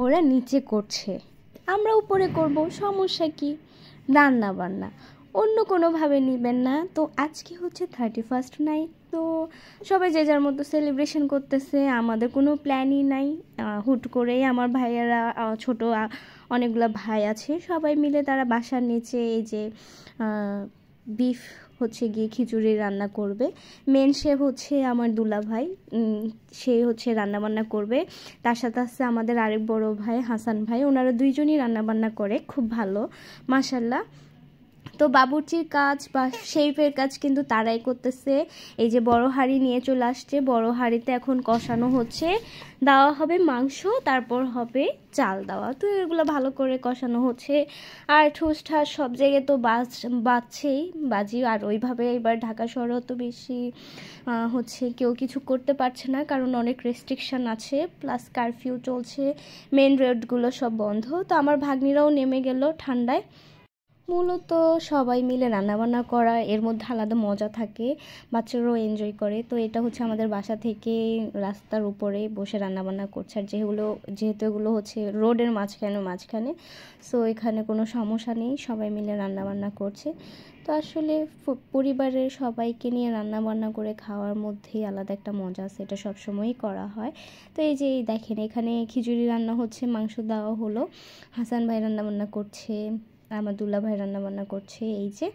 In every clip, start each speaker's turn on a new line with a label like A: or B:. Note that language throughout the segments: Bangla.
A: ওরা নিচে করছে, আমরা উপরে করব, সমস্যা কি? রান্না বান্না অন্য কোনোভাবে নেবেন না। তো আজকে হচ্ছে 31st নাইট, তো সবাই যে যার মতো সেলিব্রেশন করতেছে, আমাদের কোনো প্ল্যানই নাই। হুট করেই আমার ভাইয়েরা ছোট অনেকগুলো ভাই আছে, সবাই মিলে তারা বাসার নিচে এই যে বিফ হচ্ছে গিয়ে খিচুড়ি রান্না করবে। মেন শেফ হচ্ছে আমার দুলা ভাই, সে হচ্ছে রান্নাবান্না করবে। তার সাথে আছে আমাদের আরেক বড় ভাই হাসান ভাই, ওনারা দুইজনই রান্নাবান্না করে খুব ভালো মাশাল্লাহ। তো বাবুর্চির কাজ বা শেফের কাজ কিন্তু তারাই করতেছে। এই যে বড় হাঁড়ি নিয়ে চলে আসছে, বড় হাঁড়িতে এখন কষানো হচ্ছে, দেওয়া হবে মাংস, তারপর হবে চাল দেওয়া। তো এগুলো ভালো করে কষানো হচ্ছে। আর ঠুসঠাস সব জায়গায় তো বাজছেই বাজি। আর ওইভাবে এবার ঢাকা শহরে তো বেশি হচ্ছে কেউ কিছু করতে পারছে না, কারণ অনেক রেস্ট্রিকশান আছে, প্লাস কারফিউ চলছে, মেন রোডগুলো সব বন্ধ। তো আমার ভাগ্নিরাও নেমে গেল ঠান্ডায়। মূলত সবাই মিলে রান্নাবান্না করা, এর মধ্যে আলাদা মজা থাকে, বাচ্চারাও এনজয় করে। তো এটা হচ্ছে আমাদের বাসা থেকে রাস্তার উপরে বসে রান্নাবান্না করছে। আর যেহেতু এগুলো হচ্ছে রোডের মাঝখানে, সো এখানে কোনো সমস্যা নেই, সবাই মিলে রান্নাবান্না করছে। তো আসলে পরিবারের সবাইকে নিয়ে রান্নাবান্না করে খাওয়ার মধ্যেই আলাদা একটা মজা আছে, এটা সবসময়ই করা হয়। তো এই যে দেখেন, এখানে খিচুড়ি রান্না হচ্ছে, মাংস দেওয়া হলো, হাসান ভাই রান্নাবান্না করছে, আমার দুলা ভাই রান্নাবান্না করছে। এই যে,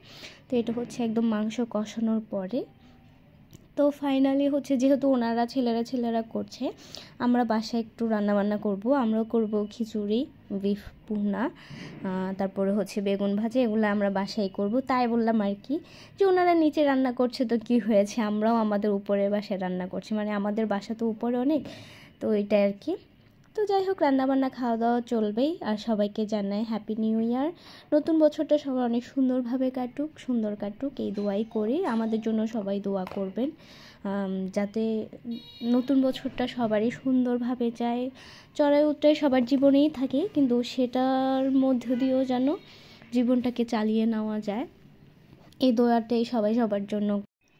A: তো এটা হচ্ছে একদম মাংস কষানোর পরে। তো ফাইনালি হচ্ছে যেহেতু ওনারা ছেলেরা করছে, আমরা বাসায় একটু রান্নাবান্না করব। আমরাও করব খিচুড়ি, বিফ ভুনা, তারপরে হচ্ছে বেগুন ভাজা, এগুলো আমরা বাসায় করব। তাই বললাম আর কি, যে ওনারা নিচে রান্না করছে তো কি হয়েছে, আমরাও আমাদের উপরের বাসায় রান্না করছি, মানে আমাদের বাসা তো উপরে অনেক, তো এটাই আর কি। তো যাই হোক, রান্নাবান্না খাওয়া দাওয়া চলবেই। আর সবাইকে জানাই হ্যাপি নিউ ইয়ার। নতুন বছরটা সবার অনেক সুন্দরভাবে কাটুক, সুন্দর কাটুক, এই দোয়াই করি। আমাদের জন্য সবাই দোয়া করবেন, যাতে নতুন বছরটা সবারই সুন্দরভাবে যায়, চড়াই উতরাই সবার জীবনেই থাকে, কিন্তু সেটার মধ্য দিয়েও যেন জীবনটাকে চালিয়ে নেওয়া যায়, এই দোয়াটাই সবাই সবার জন্য।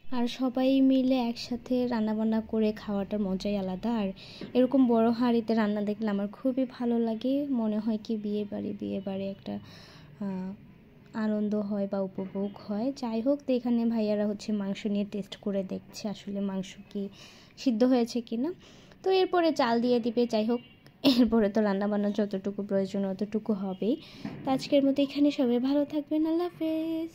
A: আর সবাই মিলে একসাথে রান্নাবান্না করে খাওয়াটার মজাই আলাদা। আর এরকম বড় হাঁড়িতে রান্না দেখলে আমার খুবই ভালো লাগে, মনে হয় কি বিয়ে বাড়ি একটা আনন্দ হয় বা উপভোগ হয়। যাই হোক, তো এখানে ভাইয়ারা হচ্ছে মাংস নিয়ে টেস্ট করে দেখছে আসলে মাংস কি সিদ্ধ হয়েছে কি না। তো এরপরে চাল দিয়ে দিবে। যাই হোক, এরপরে তো রান্নাবান্না যতটুকু প্রয়োজন অতটুকু হবেই। তো আজকের মতো এখানে সবাই ভালো থাকবেন, আল্লাহ হাফেজ।